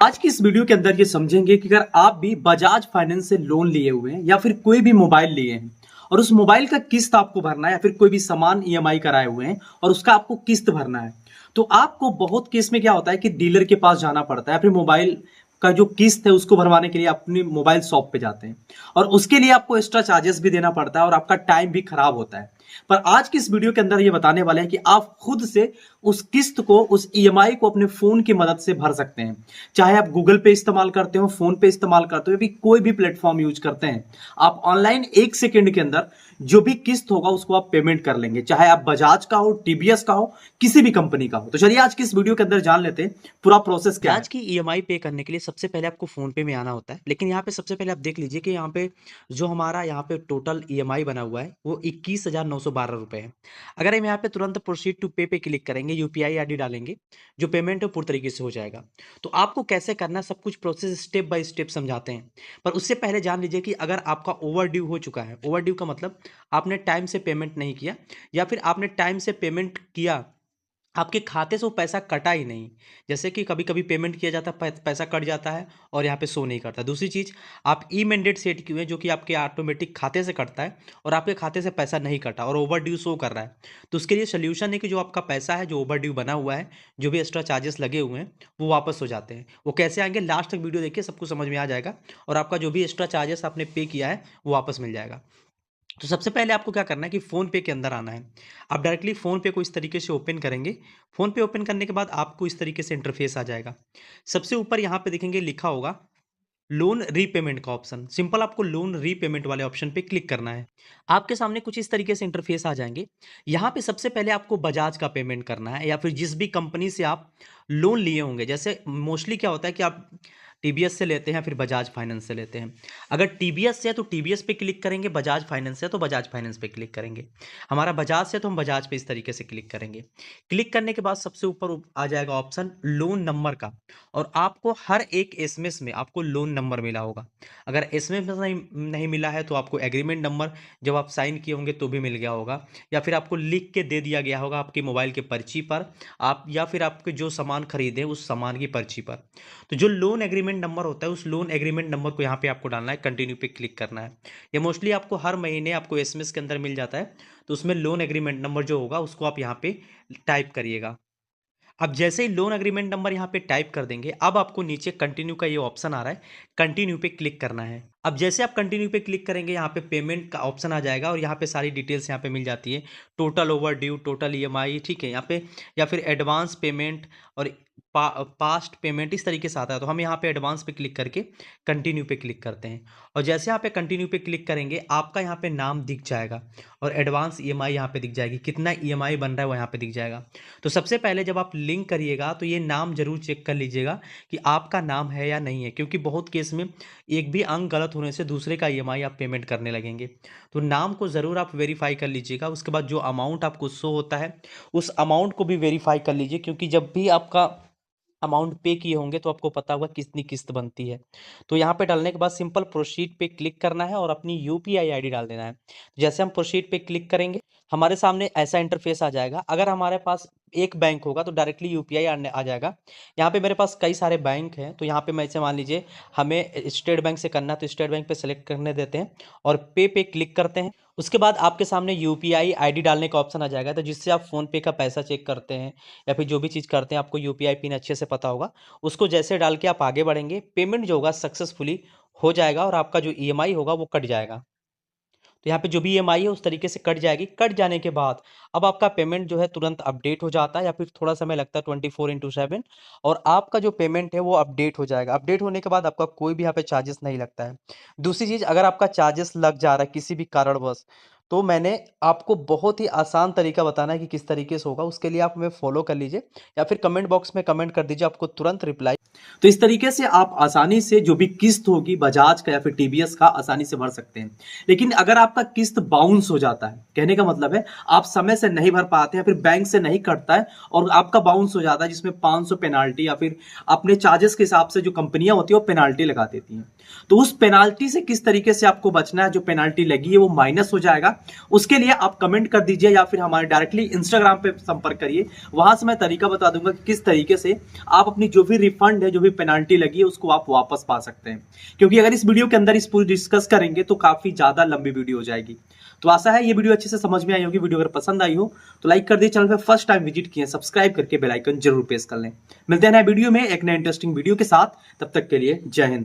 आज की इस वीडियो के अंदर ये समझेंगे कि अगर आप भी बजाज फाइनेंस से लोन लिए हुए हैं या फिर कोई भी मोबाइल लिए हैं और उस मोबाइल का किस्त आपको भरना है या फिर कोई भी सामान ईएमआई कराए हुए हैं और उसका आपको किस्त भरना है, तो आपको बहुत केस में क्या होता है कि डीलर के पास जाना पड़ता है। फिर मोबाइल का जो किस्त है उसको भरवाने के लिए अपनी मोबाइल शॉप पे जाते हैं और उसके लिए आपको एक्स्ट्रा चार्जेस भी देना पड़ता है और आपका टाइम भी खराब होता है। पर आज की इस वीडियो के अंदर ये बताने वाले हैं कि आप खुद से उस किस्त को, उस ईएमआई को अपने फोन की मदद से भर सकते हैं। चाहे आप गूगल पे इस्तेमाल करते हो, फोन पे इस्तेमाल करते हो, कोई भी प्लेटफॉर्म यूज करते हैं, आप ऑनलाइन 1 सेकंड के अंदर जो भी किस्त होगा उसको आप पेमेंट कर लेंगे। चाहे आप बजाज का हो, टीवीएस का हो, किसी भी कंपनी का हो। तो चलिए आज की इस वीडियो के अंदर जान लेते हैं पूरा प्रोसेस क्या है। बजाज की ईएमआई पे करने के लिए सबसे पहले आपको फ़ोन पे में आना होता है। लेकिन यहाँ पे सबसे पहले आप देख लीजिए कि यहाँ पे जो हमारा यहाँ पे टोटल ईएमआई बना हुआ है वो 21,912 रुपए है। अगर हम यहाँ पे तुरंत प्रोसीड टू पे पे क्लिक करेंगे, यूपीआई आईडी डालेंगे, जो पेमेंट है वो पूरी तरीके से हो जाएगा। तो आपको कैसे करना है सब कुछ प्रोसेस स्टेप बाय स्टेप समझाते हैं। पर उससे पहले जान लीजिए कि अगर आपका ओवरड्यू हो चुका है, ओवरड्यू का मतलब आपने टाइम से पेमेंट नहीं किया या फिर आपने टाइम से पेमेंट किया, आपके खाते से वो पैसा कटा ही नहीं। जैसे कि कभी-कभी पेमेंट किया जाता है, पैसा कट जाता है और यहाँ पे शो नहीं करता। दूसरी चीज़, आप ई मैंडेट सेट किए हुए हैं जो कि आपके ऑटोमेटिक खाते से कटता है और आपके खाते से पैसा नहीं कटा और ओवरड्यू शो कर रहा है। तो उसके लिए सॉल्यूशन है कि जो आपका पैसा है, जो ओवरड्यू बना हुआ है, जो भी एक्स्ट्रा चार्जेस लगे हुए हैं, वो वापस हो जाते हैं। वो कैसे आएँगे, लास्ट तक वीडियो देखिए, सब कुछ समझ में आ जाएगा और आपका जो भी एक्स्ट्रा चार्जेस आपने पे किया है, वो वापस मिल जाएगा। तो सबसे पहले आपको क्या करना है कि फ़ोन पे के अंदर आना है। आप डायरेक्टली फ़ोन पे को इस तरीके से ओपन करेंगे। फ़ोन पे ओपन करने के बाद आपको इस तरीके से इंटरफेस आ जाएगा। सबसे ऊपर यहाँ पे देखेंगे लिखा होगा लोन रीपेमेंट का ऑप्शन। सिंपल आपको लोन रीपेमेंट वाले ऑप्शन पे क्लिक करना है। आपके सामने कुछ इस तरीके से इंटरफेस आ जाएँगे। यहाँ पे सबसे पहले आपको बजाज का पेमेंट करना है या फिर जिस भी कंपनी से आप लोन लिए होंगे। जैसे मोस्टली क्या होता है कि आप टीवीएस से लेते हैं या फिर बजाज फाइनेंस से लेते हैं। अगर टीवीएस से है तो टीवीएस पे क्लिक करेंगे, बजाज फाइनेंस से है तो बजाज फाइनेंस पे क्लिक करेंगे। हमारा बजाज से है तो हम बजाज पे इस तरीके से क्लिक करेंगे। क्लिक करने के बाद सबसे ऊपर आ जाएगा ऑप्शन लोन नंबर का और आपको हर एक एसएमएस में आपको लोन नंबर मिला होगा। अगर एसएमएस में नहीं मिला है तो आपको एग्रीमेंट नंबर जब आप साइन किए होंगे तो भी मिल गया होगा या फिर आपको लिख के दे दिया गया होगा आपके मोबाइल के पर्ची पर, आप या फिर आपके जो सामान खरीदे उस सामान की पर्ची पर। तो जो लोन एग्रीमेंट नंबर होता है उस लोन एग्रीमेंट नंबर को यहाँ पे आपको डालना है, कंटिन्यू पे क्लिक करना है। ये मोस्टली आपको हर महीने आपको एसएमएस के अंदर मिल जाता है। तो उसमें लोन एग्रीमेंट नंबर जो होगा उसको आप यहाँ पे टाइप करिएगा। अब जैसे ही लोन एग्रीमेंट नंबर यहाँ पे टाइप कर देंगे, अब आपको नीचे कंटिन्यू का ये ऑप्शन आ रहा है, कंटिन्यू पे क्लिक करना है। अब जैसे आप कंटिन्यू पे क्लिक करेंगे, यहाँ पे पेमेंट का ऑप्शन आ जाएगा और यहाँ पे सारी डिटेल्स यहाँ पे मिल जाती है। Total over due, total EMI, ठीक है, यहाँ पे या फिर एडवांस पेमेंट और पास्ट पेमेंट इस तरीके से आता है। तो हम यहाँ पे एडवांस पे क्लिक करके कंटिन्यू पे क्लिक करते हैं और जैसे यहाँ पे कंटिन्यू पे क्लिक करेंगे, आपका यहाँ पे नाम दिख जाएगा और एडवांस ईएमआई यहाँ पे दिख जाएगी, कितना ईएमआई बन रहा है वो यहाँ पे दिख जाएगा। तो सबसे पहले जब आप लिंक करिएगा तो ये नाम जरूर चेक कर लीजिएगा कि आपका नाम है या नहीं है, क्योंकि बहुत केस में एक भी अंक गलत होने से दूसरे का ईएमआई आप पेमेंट करने लगेंगे। तो नाम को ज़रूर आप वेरीफाई कर लीजिएगा। उसके बाद जो अमाउंट आपको शो होता है उस अमाउंट को भी वेरीफाई कर लीजिए, क्योंकि जब भी आपका अमाउंट पे किए होंगे तो आपको पता होगा कितनी किस्त बनती है। तो यहाँ पे डालने के बाद सिंपल प्रोसीड पे क्लिक करना है और अपनी यूपीआई आईडी डाल देना है। जैसे हम प्रोसीड पे क्लिक करेंगे, हमारे सामने ऐसा इंटरफेस आ जाएगा। अगर हमारे पास एक बैंक होगा तो डायरेक्टली यूपीआई आने आ जाएगा। यहाँ पे मेरे पास कई सारे बैंक हैं, तो यहाँ पे मैं इसे मान लीजिए हमें स्टेट बैंक से करना है तो स्टेट बैंक पे सेलेक्ट करने देते हैं और पे क्लिक करते हैं। उसके बाद आपके सामने यूपीआई आईडी डालने का ऑप्शन आ जाएगा, तो जिससे आप फ़ोन पे का पैसा चेक करते हैं या फिर जो भी चीज़ करते हैं, आपको यूपीआई पिन अच्छे से पता होगा। उसको जैसे डाल के आप आगे बढ़ेंगे, पेमेंट जो होगा सक्सेसफुली हो जाएगा और आपका जो ईएमआई होगा वो कट जाएगा। तो यहाँ पे जो भी ईएमआई है उस तरीके से कट जाएगी। कट जाने के बाद अब आपका पेमेंट जो है तुरंत अपडेट हो जाता है या फिर थोड़ा समय लगता है 24/7 और आपका जो पेमेंट है वो अपडेट हो जाएगा। अपडेट होने के बाद आपका कोई भी यहाँ पे चार्जेस नहीं लगता है। दूसरी चीज़, अगर आपका चार्जेस लग जा रहा है किसी भी कारणवश, तो मैंने आपको बहुत ही आसान तरीका बताना है कि किस तरीके से होगा। उसके लिए आप हमें फॉलो कर लीजिए या फिर कमेंट बॉक्स में कमेंट कर दीजिए, आपको तुरंत रिप्लाई। तो इस तरीके से आप आसानी से जो भी किस्त होगी बजाज का या फिर टीवीएस का आसानी से भर सकते हैं। लेकिन अगर आपका किस्त बाउंस हो जाता है, कहने का मतलब है आप समय से नहीं भर पाते हैं, फिर बैंक से नहीं कटता है और आपका बाउंस हो जाता है, जिसमें 500 पेनाल्टी या फिर अपने चार्जेस के हिसाब से जो कंपनियां होती है वो पेनाल्टी लगा देती हैं। तो उस पेनाल्टी से किस तरीके से आपको बचना है, जो पेनाल्टी लगी है वो माइनस हो जाएगा उसके लिए आप कमेंट कर दीजिए या फिर हमारे डायरेक्टली इंस्टाग्राम पे संपर्क करिए। वहां से मैं तरीका बता दूंगा कि किस तरीके से आप अपनी जो भी रिफंड है, जो भी पेनाल्टी लगी है, उसको आप वापस पा सकते हैं। क्योंकि अगर इस वीडियो के अंदर इस पूरी डिस्कस करेंगे तो काफी ज्यादा लंबी वीडियो हो जाएगी। तो आशा है ये वीडियो अच्छे से समझ में आई होगी। वीडियो अगर पसंद आई हो तो लाइक कर दिए, चैनल पे फर्स्ट टाइम विजिट किए सब्सक्राइब करके बेल आइकन जरूर प्रेस कर लें। मिलते हैं नए वीडियो में एक नए इंटरेस्टिंग वीडियो के साथ, तब तक के लिए जय हिंद।